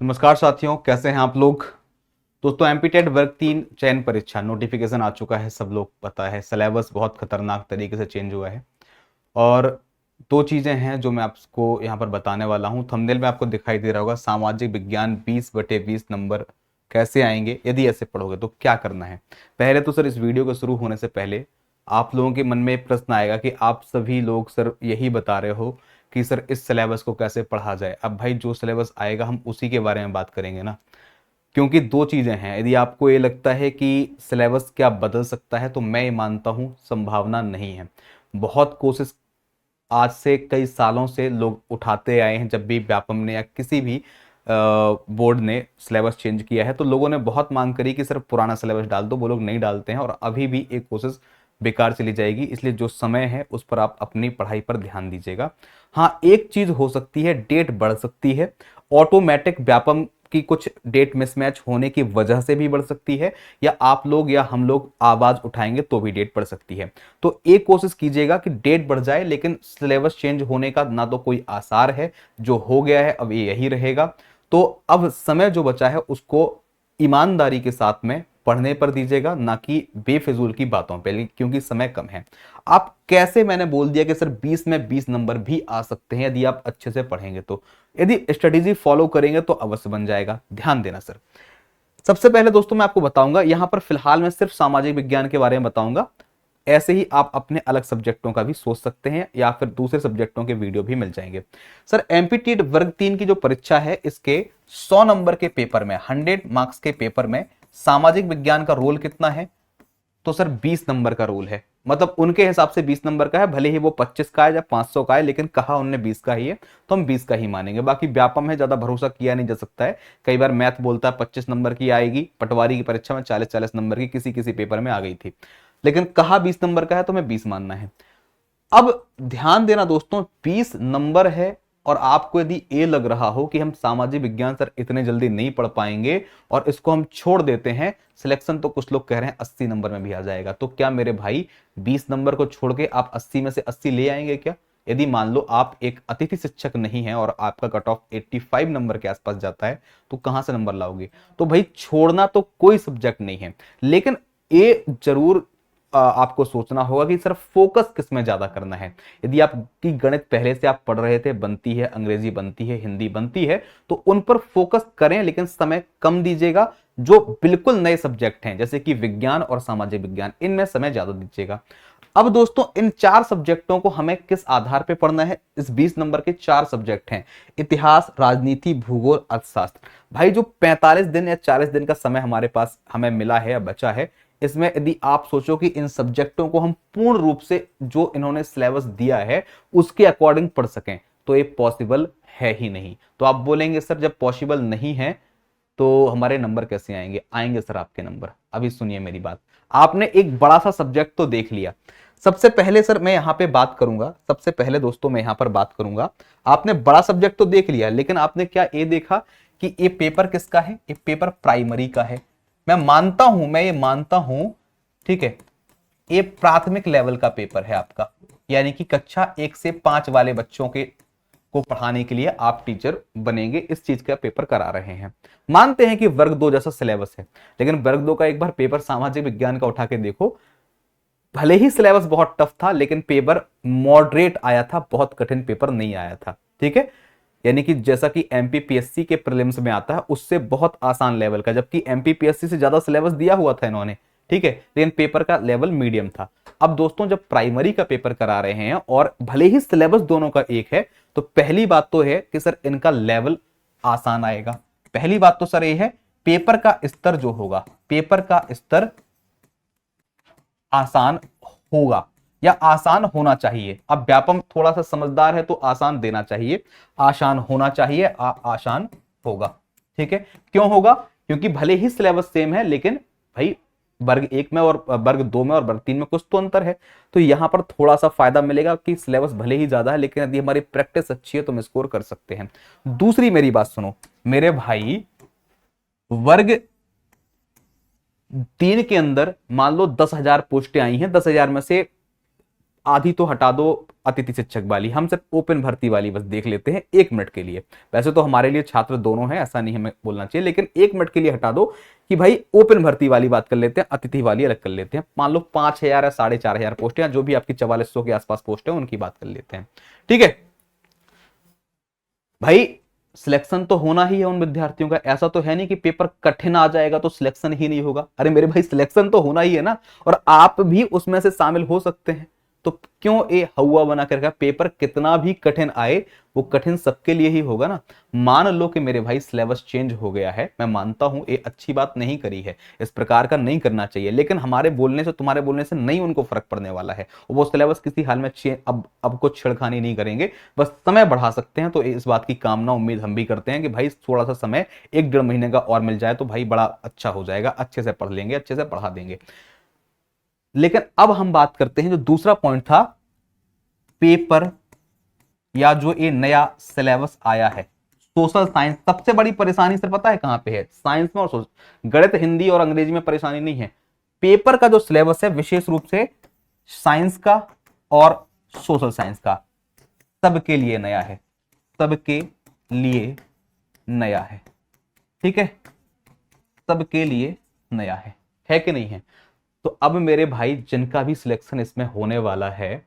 नमस्कार साथियों, कैसे हैं आप लोग। दोस्तों, एमपीटेट वर्ग 3 चयन परीक्षा नोटिफिकेशन आ चुका है। सब लोग पता है, सिलेबस बहुत खतरनाक तरीके से चेंज हुआ है। और दो चीज़ें हैं जो मैं आपको यहाँ पर बताने वाला हूँ। थंबनेल में आपको दिखाई दे रहा होगा, सामाजिक विज्ञान 20/20 नंबर कैसे आएंगे यदि ऐसे पढ़ोगे तो क्या करना है। पहले तो सर, इस वीडियो को शुरू होने से पहले आप लोगों के मन में एक प्रश्न आएगा कि आप सभी लोग सर यही बता रहे हो कि सर इस सिलेबस को कैसे पढ़ा जाए। अब भाई, जो सिलेबस आएगा हम उसी के बारे में बात करेंगे ना। क्योंकि दो चीज़ें हैं, यदि आपको ये लगता है कि सिलेबस क्या बदल सकता है तो मैं ये मानता हूँ संभावना नहीं है। बहुत कोशिश आज से कई सालों से लोग उठाते आए हैं। जब भी व्यापम ने या किसी भी बोर्ड ने सिलेबस चेंज किया है तो लोगों ने बहुत मांग करी कि सर पुराना सिलेबस डाल दो। वो लोग नहीं डालते हैं और अभी भी एक कोशिश बेकार चली जाएगी। इसलिए जो समय है उस पर आप अपनी पढ़ाई पर ध्यान दीजिएगा। हाँ, एक चीज हो सकती है, डेट बढ़ सकती है। ऑटोमेटिक व्यापम की कुछ डेट मिसमैच होने की वजह से भी बढ़ सकती है, या आप लोग या हम लोग आवाज उठाएंगे तो भी डेट बढ़ सकती है। तो एक कोशिश कीजिएगा कि डेट बढ़ जाए, लेकिन सिलेबस चेंज होने का ना तो कोई आसार है। जो हो गया है अब ये यही रहेगा। तो अब समय जो बचा है उसको ईमानदारी के साथ में पढ़ने पर दीजिएगा, ना कि बेफिजूल की बातों पे, क्योंकि समय कम है। आप कैसे, मैंने बोल दिया कि सर 20 में 20 नंबर भी आ सकते हैं यदि आप अच्छे से पढ़ेंगे तो। यदि स्ट्रेटेजी फॉलो करेंगे तो अवश्य बन जाएगा। ध्यान देना सर। सबसे पहले दोस्तों मैं आपको बताऊंगा, यहां पर फिलहाल मैं सिर्फ सामाजिक विज्ञान के बारे में बताऊंगा। ऐसे ही आप अपने अलग सब्जेक्टों का भी सोच सकते हैं या फिर दूसरे सब्जेक्टों के वीडियो भी मिल जाएंगे। सर, एमपीटीड वर्ग 3 की जो परीक्षा है, इसके 100 नंबर के पेपर में, 100 मार्क्स के पेपर में सामाजिक विज्ञान का रोल कितना है? तो सर 20 नंबर का रोल है। मतलब उनके हिसाब से 20 नंबर का है, भले ही वो 25 का है या 500 का है, लेकिन कहा उनने 20 का ही है तो हम 20 का ही मानेंगे। बाकी व्यापम है, ज्यादा भरोसा किया नहीं जा सकता है। कई बार मैथ बोलता है 25 नंबर की आएगी, पटवारी की परीक्षा में 40-40 नंबर की किसी किसी पेपर में आ गई थी, लेकिन कहा 20 नंबर का है तो हमें 20 मानना है। अब ध्यान देना दोस्तों, 20 नंबर है और आपको यदि ये लग रहा हो कि हम सामाजिक विज्ञान सर इतने जल्दी नहीं पढ़ पाएंगे और इसको हम छोड़ देते हैं, सिलेक्शन तो कुछ लोग कह रहे हैं 80 नंबर में भी आ जाएगा, तो क्या मेरे भाई 20 नंबर को छोड़ के आप 80 में से 80 ले आएंगे क्या? यदि मान लो आप एक अतिथि शिक्षक नहीं है और आपका कट ऑफ 85 नंबर के आसपास जाता है, तो कहां से नंबर लाओगे? तो भाई, छोड़ना तो कोई सब्जेक्ट नहीं है, लेकिन ये जरूर आपको सोचना होगा कि सर फोकस किस में ज्यादा करना है। यदि आपकी गणित पहले से आप पढ़ रहे थे, बनती है, अंग्रेजी बनती है, हिंदी बनती है, तो उन पर फोकस करें, लेकिन समय कम दीजिएगा। जो बिल्कुल नए सब्जेक्ट हैं जैसे कि विज्ञान और सामाजिक विज्ञान, इनमें समय ज्यादा दीजिएगा। अब दोस्तों, इन चार सब्जेक्टों को हमें किस आधार पर पढ़ना है? इस 20 नंबर के चार सब्जेक्ट हैं, इतिहास, राजनीति, भूगोल, अर्थशास्त्र। भाई, जो 45 दिन या 40 दिन का समय हमारे पास हमें मिला है या बचा है, इसमें यदि आप सोचो कि इन सब्जेक्टों को हम पूर्ण रूप से जो इन्होंने सिलेबस दिया है उसके अकॉर्डिंग पढ़ सकें, तो ये पॉसिबल है ही नहीं। तो आप बोलेंगे सर जब पॉसिबल नहीं है तो हमारे नंबर कैसे आएंगे? आएंगे सर आपके नंबर। अभी सुनिए मेरी बात। आपने एक बड़ा सा सब्जेक्ट तो देख लिया। सबसे पहले सर मैं यहां पे बात करूंगा, सबसे पहले दोस्तों मैं यहां पर बात करूंगा, आपने बड़ा सब्जेक्ट तो देख लिया, लेकिन आपने क्या ये देखा कि ये पेपर किसका है? ये पेपर प्राइमरी का है। मैं मानता हूं, मैं ये मानता हूं, ठीक है, ये प्राथमिक लेवल का पेपर है आपका, यानी कि कक्षा 1 से 5 वाले बच्चों के को पढ़ाने के लिए आप टीचर बनेंगे, इस चीज का पेपर करा रहे हैं। मानते हैं कि वर्ग 2 जैसा सिलेबस है, लेकिन वर्ग 2 का एक बार पेपर सामाजिक विज्ञान का उठा के देखो। भले ही सिलेबस बहुत टफ था, लेकिन पेपर मॉडरेट आया था, बहुत कठिन पेपर नहीं आया था। ठीक है, यानी कि जैसा कि एमपीपीएससी के प्रीलिम्स में आता है उससे बहुत आसान लेवल का, जबकि एमपीपीएससी से ज्यादा सिलेबस दिया हुआ था इन्होंने। ठीक है, लेकिन पेपर का लेवल मीडियम था। अब दोस्तों, जब प्राइमरी का पेपर करा रहे हैं और भले ही सिलेबस दोनों का एक है, तो पहली बात तो है कि सर इनका लेवल आसान आएगा। पहली बात तो सर ये है, पेपर का स्तर जो होगा, पेपर का स्तर आसान होगा या आसान होना चाहिए। अब व्यापम थोड़ा सा समझदार है तो आसान देना चाहिए, आसान होना चाहिए, आसान होगा। ठीक है, क्यों होगा? क्योंकि भले ही सिलेबस सेम है, लेकिन भाई वर्ग 1 में और वर्ग 2 में और वर्ग 3 में कुछ तो अंतर है, तो यहां पर थोड़ा सा फायदा मिलेगा कि सिलेबस भले ही ज्यादा है, लेकिन यदि हमारी प्रैक्टिस अच्छी है तो हम स्कोर कर सकते हैं। दूसरी मेरी बात सुनो मेरे भाई, वर्ग 3 के अंदर मान लो 10,000 पोस्टें आई हैं, 10,000 में से आधी तो हटा दो अतिथि शिक्षक वाली, हम सिर्फ ओपन भर्ती वाली बस देख लेते हैं 1 मिनट के लिए। वैसे तो हमारे लिए छात्र दोनों हैं, ऐसा नहीं हमें बोलना चाहिए, लेकिन 1 मिनट के लिए हटा दो कि भाई ओपन भर्ती वाली बात कर लेते हैं, अतिथि वाली अलग कर लेते हैं। मान लो 5,000 या 4,500 पोस्ट या जो भी आपकी 4400 के आसपास पोस्ट है उनकी बात कर लेते हैं। ठीक है भाई, सिलेक्शन तो होना ही है उन विद्यार्थियों का। ऐसा तो है नहीं कि पेपर कठिन आ जाएगा तो सिलेक्शन ही नहीं होगा। अरे मेरे भाई, सिलेक्शन तो होना ही है ना, और आप भी उसमें से शामिल हो सकते हैं। तो क्यों ये हवा बना कर रखा? पेपर कितना भी कठिन आए, वो कठिन सबके लिए ही होगा ना। मान लो कि मेरे भाई सिलेबस चेंज हो गया है, मैं मानता हूं ये अच्छी बात नहीं करी है, इस प्रकार का नहीं करना चाहिए, लेकिन हमारे बोलने से, तुम्हारे बोलने से नहीं उनको फर्क पड़ने वाला है। वो सिलेबस किसी हाल में अब कुछ छिड़खानी नहीं करेंगे, बस समय बढ़ा सकते हैं। तो इस बात की कामना उम्मीद हम भी करते हैं कि भाई थोड़ा सा समय 1-1.5 महीने का और मिल जाए तो भाई बड़ा अच्छा हो जाएगा, अच्छे से पढ़ लेंगे, अच्छे से पढ़ा देंगे। लेकिन अब हम बात करते हैं जो दूसरा पॉइंट था, पेपर या जो ये नया सिलेबस आया है सोशल साइंस। सबसे बड़ी परेशानी सर पता है कहां पे है? साइंस में और सोशल, गणित हिंदी और अंग्रेजी में परेशानी नहीं है। पेपर का जो सिलेबस है विशेष रूप से साइंस का और सोशल साइंस का सबके लिए नया है, सबके लिए नया है। ठीक है, सबके लिए नया है कि नहीं है? तो अब मेरे भाई जिनका भी सिलेक्शन इसमें होने वाला है,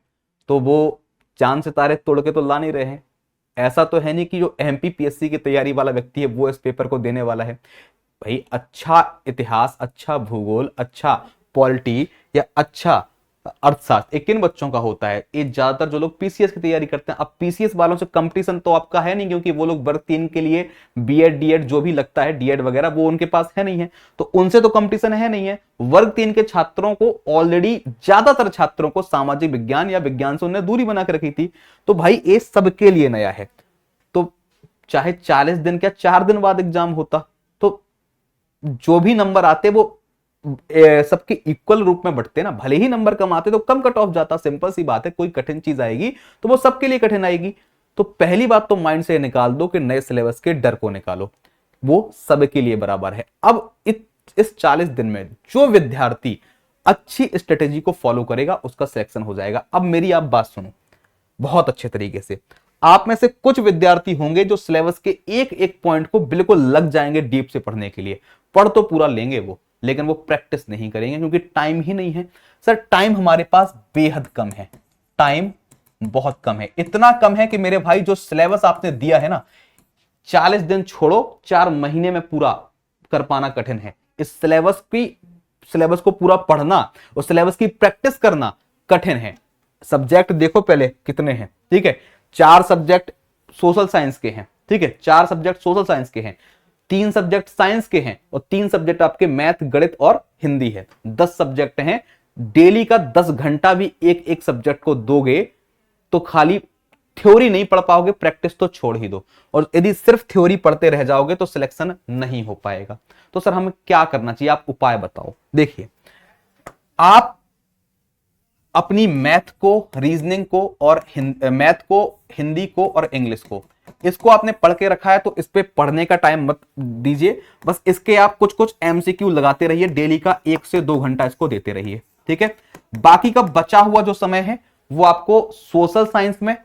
तो वो चांद सितारे तोड़ के तो ला नहीं रहे हैं। ऐसा तो है नहीं कि जो एमपीपीएससी की तैयारी वाला व्यक्ति है वो इस पेपर को देने वाला है। भाई अच्छा इतिहास, अच्छा भूगोल, अच्छा पॉलिटी या अच्छा अर्थशास्त्र किन बच्चों का होता है? ये ज्यादातर जो लोग पीसीएस की तैयारी करते हैं। अब पीसीएस वालों से कंपटीशन तो आपका है नहीं, क्योंकि वो लोग वर्ग 3 के लिए बीएड डीएड जो भी लगता है, डीएड वगैरह, वो उनके पास है नहीं है, तो उनसे तो कंपटीशन है नहीं है। वर्ग 3 के छात्रों को ऑलरेडी, ज्यादातर छात्रों को सामाजिक विज्ञान या विज्ञान से उन्होंने दूरी बना के रखी थी। तो भाई ये सबके लिए नया है। तो चाहे 40 दिन क्या 4 दिन बाद एग्जाम होता, तो जो भी नंबर आते वो सबके इक्वल रूप में बढ़ते ना। भले ही नंबर कम आते तो कम कट ऑफ जाता, सिंपल सी बात है। कोई कठिन चीज आएगी तो वो सबके लिए कठिन आएगी। तो पहली बात तो माइंड से निकाल दो कि नए सिलेबस के डर को निकालो, वो सबके लिए बराबर है। अब इस 40 दिन में जो विद्यार्थी अच्छी स्ट्रेटेजी को फॉलो करेगा उसका सिलेक्शन हो जाएगा। अब मेरी आप बात सुनो बहुत अच्छे तरीके से। आप में से कुछ विद्यार्थी होंगे जो सिलेबस के एक एक पॉइंट को बिल्कुल लग जाएंगे डीप से पढ़ने के लिए, पढ़ तो पूरा लेंगे वो, लेकिन वो प्रैक्टिस नहीं करेंगे क्योंकि टाइम ही नहीं है। सर टाइम हमारे पास बेहद कम है, टाइम बहुत कम है। इतना कम है कि मेरे भाई जो सिलेबस आपने दिया है ना, 40 दिन छोड़ो 4 महीने में पूरा कर पाना कठिन है। इस सिलेबस को पूरा पढ़ना, उस सिलेबस की प्रैक्टिस करना कठिन है। सब्जेक्ट देखो पहले कितने हैं, ठीक है? 4 सब्जेक्ट सोशल साइंस के हैं, ठीक है? 4 सब्जेक्ट सोशल साइंस के हैं, 3 सब्जेक्ट साइंस के हैं और 3 सब्जेक्ट आपके मैथ, गणित और हिंदी है। 10 सब्जेक्ट हैं। डेली का 10 घंटा भी एक एक सब्जेक्ट को दोगे तो खाली थ्योरी नहीं पढ़ पाओगे, प्रैक्टिस तो छोड़ ही दो। और यदि सिर्फ थ्योरी पढ़ते रह जाओगे तो सिलेक्शन नहीं हो पाएगा। तो सर हमें क्या करना चाहिए, आप उपाय बताओ। देखिए, आप अपनी मैथ को, रीजनिंग को और मैथ को, हिंदी को और इंग्लिश को, इसको आपने पढ़ के रखा है तो इस पे पढ़ने का टाइम मत दीजिए। बस इसके आप कुछ कुछ एमसीक्यू लगाते रहिए, डेली का 1 से 2 घंटा इसको देते रहिए, ठीक है? बाकी का बचा हुआ जो समय है वो आपको सोशल साइंस में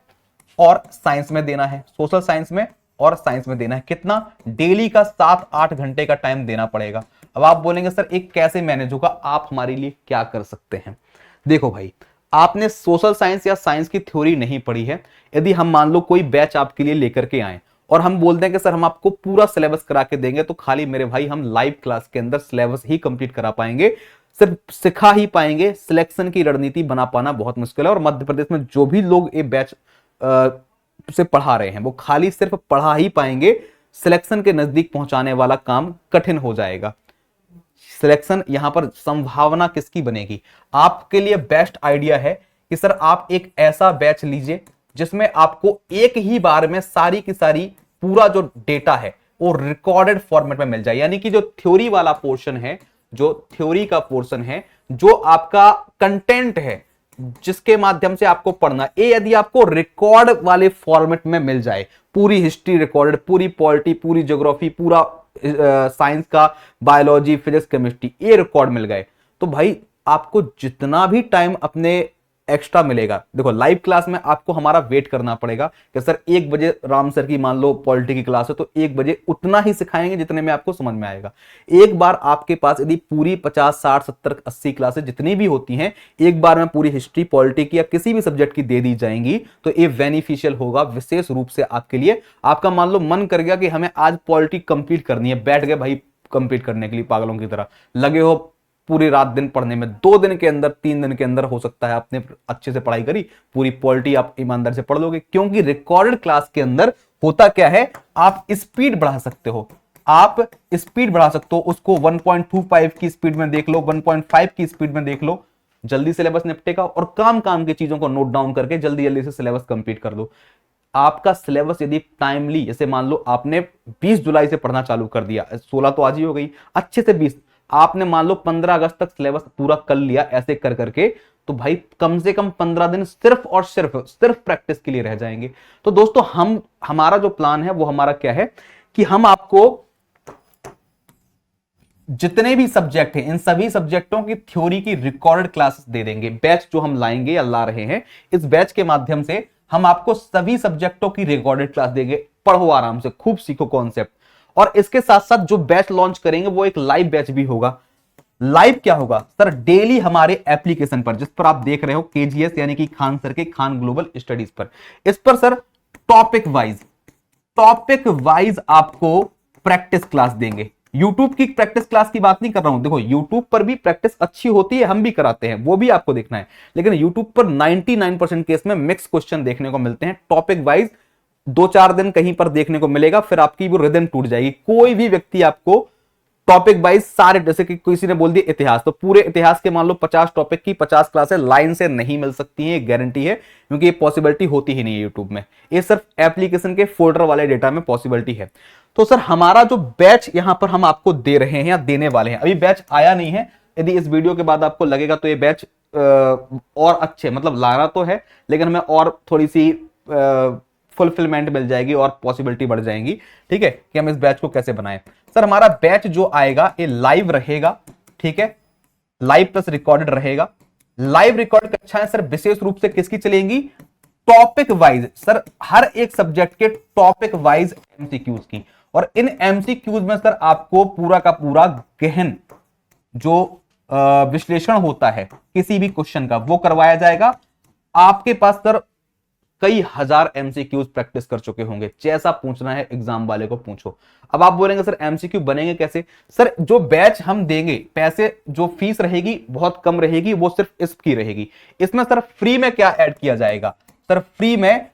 और साइंस में देना है। सोशल साइंस में और साइंस में देना है। कितना? डेली का 7-8 घंटे का टाइम देना पड़ेगा। अब आप बोलेंगे सर एक कैसे मैनेज होगा? आप हमारे लिए क्या कर सकते हैं? देखो भाई, आपने सोशल साइंस या साइंस की थ्योरी नहीं पढ़ी है। यदि हम मान लो कोई बैच आपके लिए लेकर के आए और हम बोलते हैं कि सर हम आपको पूरा सिलेबस करा के देंगे, तो खाली मेरे भाई हम लाइव क्लास के अंदर सिलेबस ही कंप्लीट करा पाएंगे, सिर्फ सिखा ही पाएंगे। सिलेक्शन की रणनीति बना पाना बहुत मुश्किल है। और मध्य प्रदेश में जो भी लोग ये बैच से पढ़ा रहे हैं वो खाली सिर्फ पढ़ा ही पाएंगे, सिलेक्शन के नजदीक पहुंचाने वाला काम कठिन हो जाएगा। सिलेक्शन यहां पर संभावना किसकी बनेगी? आपके लिए बेस्ट आइडिया है कि सर आप एक ऐसा बैच लीजिए जिसमें आपको एक ही बार में सारी की सारी पूरा जो डेटा है वो रिकॉर्डेड फॉर्मेट में मिल जाए। यानी कि जो थ्योरी वाला पोर्शन है, जो थ्योरी का पोर्शन है, जो आपका कंटेंट है जिसके माध्यम से आपको पढ़ना, ये यदि आपको रिकॉर्ड वाले फॉर्मेट में मिल जाए, पूरी हिस्ट्री रिकॉर्डेड, पूरी पॉलिटी, पूरी ज्योग्राफी, पूरा साइंस का बायोलॉजी, फिजिक्स, केमिस्ट्री, ये रिकॉर्ड मिल गए, तो भाई आपको जितना भी टाइम अपने एक्स्ट्रा मिलेगा। देखो लाइव क्लास में आपको हमारा वेट करना पड़ेगा कि सर 1 बजे राम सर की मान लो पॉलिटी की क्लास है तो 1 बजे उतना ही सिखाएंगे जितने में आपको समझ में आएगा। एक बार आपके पास यदि पूरी 50 60 70 80 क्लासेस जितनी भी होती हैं एक बार में पूरी हिस्ट्री पॉलिटी की या किसी भी सब्जेक्ट की दे दी जाएंगी तो ये बेनिफिशियल होगा विशेष रूप से आपके लिए। आपका मान लो मन कर गया कि हमें आज पॉलिटी कंप्लीट करनी है, बैठ गए भाई कंप्लीट करने के लिए पागलों की तरह लगे हो पूरी रात दिन पढ़ने में, 2 दिन के अंदर 3 दिन के अंदर हो सकता है आपने अच्छे से पढ़ाई करी, पूरी पॉलिटी आप ईमानदार से पढ़ लोगे। क्योंकि रिकॉर्डेड क्लास के अंदर होता क्या है, आप स्पीड बढ़ा सकते हो, आप स्पीड बढ़ा सकते हो, उसको 1.25 की स्पीड में देख लो, 1.5 की स्पीड में देख लो, जल्दी सिलेबस निपटेगा और काम काम की चीजों को नोट डाउन करके जल्दी जल्दी से सिलेबस कंप्लीट कर दो। आपका सिलेबस यदि टाइमली, जैसे मान लो आपने 20 जुलाई से पढ़ना चालू कर दिया, 16 तो आज ही हो गई, अच्छे से 20, आपने मान लो 15 अगस्त तक सिलेबस पूरा कर लिया, ऐसे कर करके तो भाई कम से कम 15 दिन सिर्फ और सिर्फ प्रैक्टिस के लिए रह जाएंगे। तो दोस्तों हमारा जो प्लान है वो हमारा क्या है कि हम आपको जितने भी सब्जेक्ट हैं इन सभी सब्जेक्टों की थ्योरी की रिकॉर्डेड क्लासेस दे देंगे। बैच जो हम लाएंगे या ला रहे हैं, इस बैच के माध्यम से हम आपको सभी सब्जेक्टों की रिकॉर्डेड क्लास देंगे। पढ़ो आराम से, खूब सीखो कॉन्सेप्ट। और इसके साथ साथ जो बैच लॉन्च करेंगे वो एक लाइव बैच भी होगा। लाइव क्या होगा सर, डेली हमारे एप्लीकेशन पर, जिस पर आप देख रहे हो केजीएस यानी कि खान सर के खान ग्लोबल स्टडीज पर, इस पर सर टॉपिक वाइज आपको प्रैक्टिस क्लास देंगे। यूट्यूब की प्रैक्टिस क्लास की बात नहीं कर रहा हूं, देखो यूट्यूब पर भी प्रैक्टिस अच्छी होती है, हम भी कराते हैं, वो भी आपको देखना है, लेकिन यूट्यूब पर 99% केस में मिक्स क्वेश्चन देखने को मिलते हैं। टॉपिक वाइज 2-4 दिन कहीं पर देखने को मिलेगा, फिर आपकी वो रिदम टूट जाएगी। कोई भी व्यक्ति आपको टॉपिक वाइज सारे, जैसे कि किसी ने बोल दिया इतिहास, तो पूरे इतिहास के मान लो 50 टॉपिक की 50 क्लासेस लाइन से नहीं मिल सकती हैं, गारंटी है, क्योंकि ये पॉसिबिलिटी होती ही नहीं है यूट्यूब में, ये सिर्फ एप्लीकेशन के फोल्डर वाले डेटा में पॉसिबिलिटी है। तो सर हमारा जो बैच यहां पर हम आपको दे रहे हैं या देने वाले हैं, अभी बैच आया नहीं है, यदि इस वीडियो के बाद आपको लगेगा तो ये बैच और अच्छे, मतलब लाना तो है लेकिन हमें और थोड़ी सी फुलफिलमेंट मिल जाएगी और पॉसिबिलिटी बढ़ जाएंगी, ठीक है, कि हम इस बैच को कैसे बनाएं। सर हमारा बैच जो आएगा ये लाइव रहेगा, ठीक है, लाइव प्लस रिकॉर्डेड रहेगा। लाइव रिकॉर्ड कक्षाएं सर विशेष रूप से किसकी चलेंगी, टॉपिक वाइज, सर हर एक सब्जेक्ट के टॉपिक वाइज एमसीक्यूज की। और इन एमसीक्यूज में सर आपको पूरा का पूरा गहन जो विश्लेषण होता है किसी भी क्वेश्चन का वो करवाया जाएगा। आपके पास सर कई हजार एमसीक्यूज प्रैक्टिस कर चुके होंगे, जैसा पूछना है एग्जाम वाले को पूछो। अब आप बोलेंगे सर एमसीक्यू बनेंगे कैसे, सर जो बैच हम देंगे, पैसे जो फीस रहेगी बहुत कम रहेगी, वो सिर्फ इसकी रहेगी। इसमें सर फ्री में क्या ऐड किया जाएगा, सर फ्री में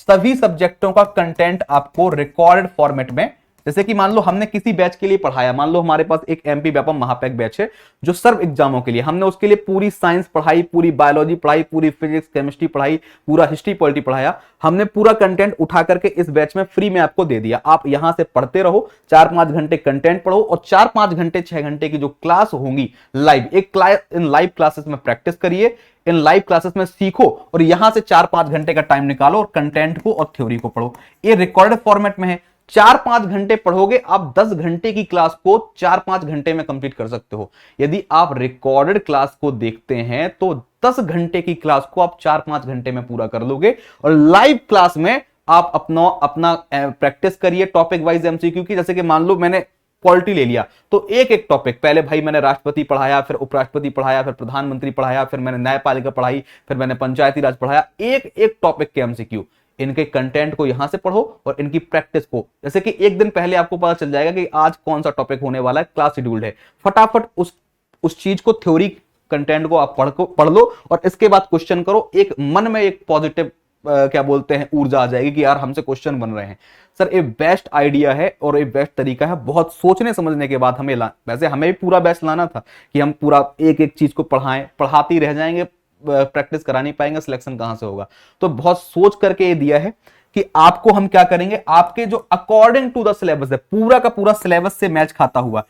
सभी सब्जेक्टों का कंटेंट आपको रिकॉर्डेड फॉर्मेट में, जैसे कि मान लो हमने किसी बैच के लिए पढ़ाया, मान लो हमारे पास एक एमपी व्यापम महापैक बैच है जो सर्व एग्जामों के लिए, हमने उसके लिए पूरी साइंस पढ़ाई, पूरी बायोलॉजी पढ़ाई, पूरी फिजिक्स केमिस्ट्री पढ़ाई, पूरा हिस्ट्री पॉलिटी पढ़ाया, हमने पूरा कंटेंट उठा करके इस बैच में फ्री में आपको दे दिया। आप यहां से पढ़ते रहो, 4-5 घंटे कंटेंट पढ़ो और 4-5 घंटे 6 घंटे की जो क्लास होंगी लाइव, इन लाइव क्लासेस में प्रैक्टिस करिए, इन लाइव क्लासेस में सीखो और यहां से 4-5 घंटे का टाइम निकालो और कंटेंट को और थ्योरी को पढ़ो। ये रिकॉर्डेड फॉर्मेट में है, 4-5 घंटे पढ़ोगे आप 10 घंटे की क्लास को 4-5 घंटे में कंप्लीट कर सकते हो। यदि आप रिकॉर्डेड क्लास को देखते हैं तो 10 घंटे की क्लास को आप 4-5 घंटे में पूरा कर लोगे। और लाइव क्लास में आप अपना प्रैक्टिस करिए टॉपिक वाइज एमसीक्यू की। जैसे कि मान लो मैंने पॉलिटी ले लिया तो एक एक टॉपिक, पहले भाई मैंने राष्ट्रपति पढ़ाया, फिर उपराष्ट्रपति पढ़ाया, फिर प्रधानमंत्री पढ़ाया, फिर मैंने न्यायपालिका पढ़ाई, फिर मैंने पंचायती राज पढ़ाया, एक एक टॉपिक के एमसीक्यू, इनके कंटेंट को यहां से पढ़ो और इनकी प्रैक्टिस को, जैसे कि एक दिन पहले आपको पता चल जाएगा कि आज कौन सा टॉपिक होने वाला है, क्लास शेड्यूल्ड है, फटाफट उस चीज को, थ्योरी कंटेंट को आप पढ़ लो और इसके बाद क्वेश्चन करो। एक मन में एक पॉजिटिव क्या बोलते हैं ऊर्जा आ जाएगी कि यार हमसे क्वेश्चन बन रहे हैं। सर ये बेस्ट आइडिया है और ये बेस्ट तरीका है, बहुत सोचने समझने के बाद हमें वैसे हमें भी पूरा बेस्ट लाना था कि हम पूरा एक एक चीज को पढ़ाते ही रह जाएंगे, प्रैक्टिस करा नहीं पाएंगे, सिलेक्शन कहां से होगा। तो बहुत सोच करके ये दिया है कि आपको हम क्या करेंगे, आपके जो अकॉर्डिंग टू द सिलेबस है, पूरा का पूरा सिलेबस से मैच खाता हुआ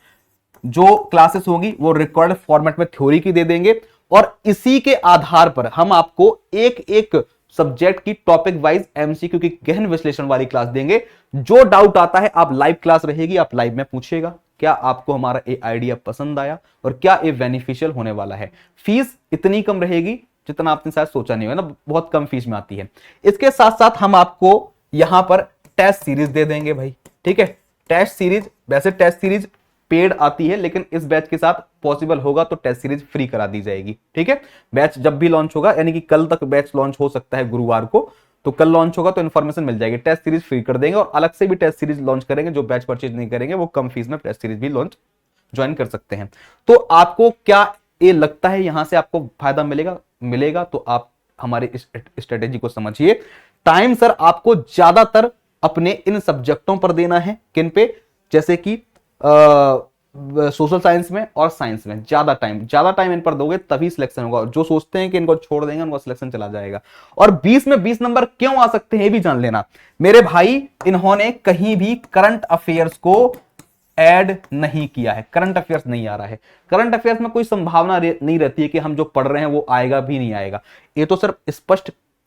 जो क्लासेस होंगी वो रिकॉर्डेड फॉर्मेट में थ्योरी की दे देंगे और इसी के आधार पर हम आपको एक एक सब्जेक्ट की टॉपिक वाइज एमसीक्यू की गहन विश्लेषण वाली क्लास देंगे। जो डाउट आता है आप लाइव क्लास रहेगी, आप लाइव में पूछिएगा। क्या आपको हमारा ये आइडिया पसंद आया और क्या ये बेनिफिशियल होने वाला है। फीस इतनी कम रहेगी, जितना आपने शायद सोचा नहीं होगा ना, बहुत कम फीस में आती है। इसके साथ साथ हम आपको यहां पर टेस्ट सीरीज दे देंगे भाई, ठीक है। टेस्ट सीरीज, वैसे टेस्ट सीरीज पेड आती है, लेकिन इस बैच के साथ पॉसिबल होगा तो टेस्ट सीरीज फ्री करा दी जाएगी, ठीक है। बैच जब भी लॉन्च होगा, यानी कि कल तक बैच लॉन्च हो सकता है गुरुवार को, तो कल लॉन्च होगा तो इन्फॉर्मेशन मिल जाएगी। टेस्ट सीरीज फ्री कर देंगे और अलग से भी टेस्ट सीरीज लॉन्च करेंगे। जो बैच परचेज नहीं करेंगे वो कम फीस में टेस्ट सीरीज भी लॉन्च ज्वाइन कर सकते हैं। तो आपको क्या ये लगता है यहां से आपको फायदा मिलेगा तो आप हमारी इस स्ट्रेटेजी को समझिए। टाइम सर आपको ज्यादातर अपने इन सब्जेक्टों पर देना है, किन पे, जैसे कि सोशल साइंस में और साइंस में ज्यादा टाइम इन पर दोगे तभी सिलेक्शन होगा। जो सोचते हैं कि इनको छोड़ देंगे उनका सिलेक्शन चला जाएगा। और 20 में 20 नंबर क्यों आ सकते हैं ये भी जान लेना मेरे भाई। इन्होंने कहीं भी करंट अफेयर्स को ऐड नहीं किया है, करंट अफेयर्स नहीं आ रहा है। करंट अफेयर्स में कोई संभावना नहीं रहती है कि हम जो पढ़ रहे हैं वो आएगा भी नहीं आएगा। ये तो सिर्फ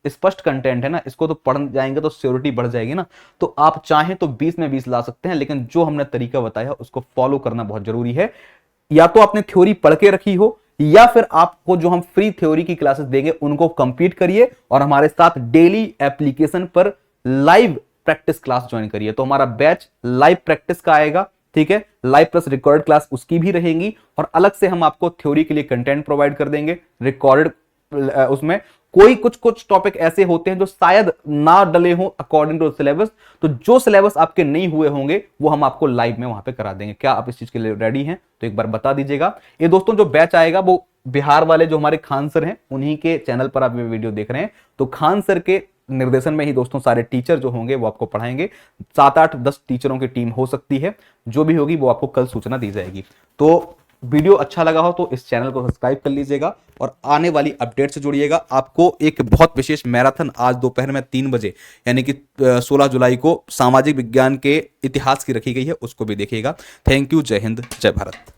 स्पष्ट कंटेंट है ना, इसको तो पढ़ जाएंगे तो सिक्योरिटी बढ़ जाएगी ना। तो आप चाहें तो 20 में 20 ला सकते हैं, लेकिन जो हमने तरीका बताया उसको फॉलो करना बहुत जरूरी है। या तो आपने थ्योरी पढ़ के रखी हो, या फिर आपको जो हम फ्री थ्योरी की क्लासेस देंगे उनको कंप्लीट करिए और हमारे साथ डेली एप्लीकेशन पर लाइव प्रैक्टिस क्लास ज्वाइन करिए। तो हमारा बैच लाइव प्रैक्टिस का आएगा, ठीक है। लाइव प्लस रिकॉर्ड क्लास उसकी भी रहेंगी, और अलग से हम आपको थ्योरी के लिए कंटेंट प्रोवाइड कर देंगे रिकॉर्डेड। उसमें कोई कुछ टॉपिक ऐसे होते हैं जो शायद ना डले हो अकॉर्डिंग टू सिलेबस, तो जो सिलेबस आपके नहीं हुए होंगे वो हम आपको लाइव में वहां पे करा देंगे। क्या आप इस चीज के लिए रेडी हैं? तो एक बार बता दीजिएगा। ये दोस्तों जो बैच आएगा वो बिहार वाले जो हमारे खान सर हैं उन्हीं के चैनल पर आप ये वीडियो देख रहे हैं। तो खान सर के निर्देशन में ही दोस्तों सारे टीचर जो होंगे वो आपको पढ़ाएंगे। 7, 8, 10 टीचरों की टीम हो सकती है, जो भी होगी वो आपको कल सूचना दी जाएगी। तो वीडियो अच्छा लगा हो तो इस चैनल को सब्सक्राइब कर लीजिएगा और आने वाली अपडेट से जुड़िएगा। आपको एक बहुत विशेष मैराथन आज दोपहर में 3 बजे यानी कि 16 जुलाई को सामाजिक विज्ञान के इतिहास की रखी गई है, उसको भी देखिएगा। थैंक यू, जय हिंद, जय भारत।